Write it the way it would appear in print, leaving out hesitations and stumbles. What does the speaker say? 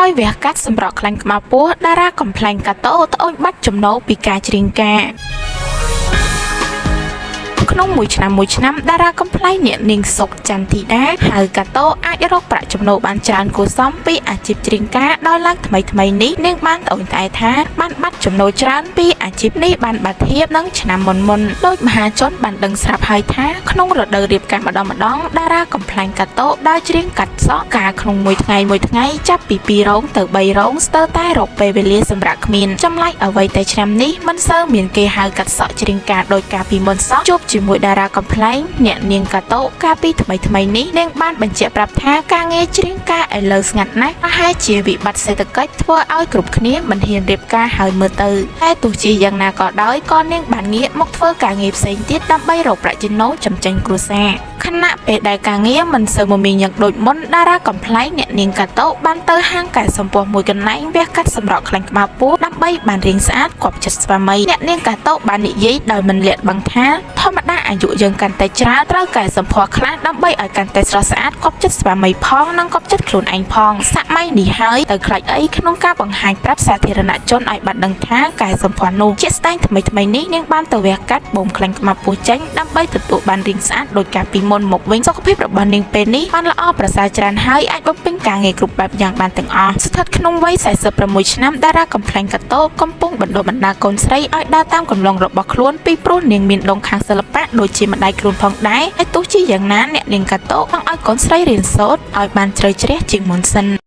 ដោយវះកាត់សម្រក់ខ្លាញ់ខ្មៅពោះតារាកំ ប្លែងកាតូត្អូញបាត់ចំណូលពីការច្រៀងការក្នុងមួយឆ្នាំតារាកំ ប្លែងអ្នកនាងសុកចន្ទធីតាហៅកាតូអាចរកប្រាក់ចំណូលបានច្រើនគួរសមពីអាជីពច្រៀងការដោយឡើងថ្មីនេះនាងបានត្អូញត្អែថាបានបាត់ចំណូលច្រើនពីអាជីពនេះបានបាត់ធៀបនឹងឆ្នាំមុនដោយមហាជនបានដឹងស្រាប់ហើយថាក្នុងរដូវរៀបការម្ដងតារាកំ ប្លែងកាតូដើរច្រៀងកាត់សក់ការក្នុងមួយថ្ងៃចាប់ពី2រោងទៅ3រោងស្ទើរតែរកពេលវេលាសម្រាប់គ្មានចម្លែកអ្វីតែឆ្នាំនេះមិនសូវមានគេហៅកាត់សក់ច្រៀងការដោយការពីមុនសោះជួបជាមួយតារាកំ ប្លែងអ្នកនាងកាតូកាលពីថ្មីនេះនាងបានបញ្ជាក់ប្រាប់ថាការងារច្រៀងការឥឡូវស្ងាត់ណាស់ប្រហែលជាវិបត្តិសេដ្ឋកិច្ចធ្វើឲ្យគ្រប់គ្នាមិនហ៊ានរៀបការហើយមើលទៅតែទោះជាយ៉ាងណាក៏ដោយក៏នាងបានងាកមកធ្វើការងារផ្សេងទៀតដើម្បីរកប្រាក់ចំណូលចំចេញគ្រួសារខណៈពេលដែលការងារមិនសូវមមាញឹកដូចមុនតារាកំ ប្លែងអ្នកនាងកាតូបានទៅហាងកែសម្ផស្សមួយកន្លែងវះកាត់សម្រក់ខ្លាញ់ខ្មៅពោះដើម្បីបានរៀងស្អាតគប់ចិត្តស្វាមីអ្នកនាងកាតូបាននិយាយដោយមិនលាក់បាំងថាធម្មតាអាយុយើងកាន់តែច្រើនត្រូវកែសម្ផស្សខ្លះដើម្បីឲ្យកាន់តែស្រស់ស្អាតគប់ចិត្តស្វាមីផងនិងគប់ចិត្តខ្លួនឯងផងសម័យនេះហើយទៅខ្លាចអីក្នុងការបង្ហាញប្រាប់សាធារណជនឲ្យបានដឹងថាកែសម្ផស្សនោះជាស្ដែងថ្មីនេះនាងបានទៅវះកាត់បូមខ្លាញ់ខ្មៅពោះចេញដើម្បីទទួលបានរៀងស្អាតដោយការពីមុនមកវិញសុខភាពរបស់នាងពេលនេះបានល្អប្រសើរច្រើនហើយអាចបំពេញការងារគ្រប់បែបយ៉ាងបានទាំងអស់ស្ថិតក្នុងវ័យ46ឆ្នាំតារាកំ ប្លែងកាតូកំពុងបណ្ដុះបណ្ដាលកូនស្រីឲ្យដើរតាមគន្លងរបស់ខ្លួនពីព្រោះនាងមានដងខាងសិល្បៈដូចជាម្ដាយខ្លួនផងដែរហើយទោះជាយ៉ាងណាអ្នកនាងកាតូចង់ឲ្យកូនស្រីរៀនសូត្រឲ្យបានជ្រៅជ្រះជាងមុនសិន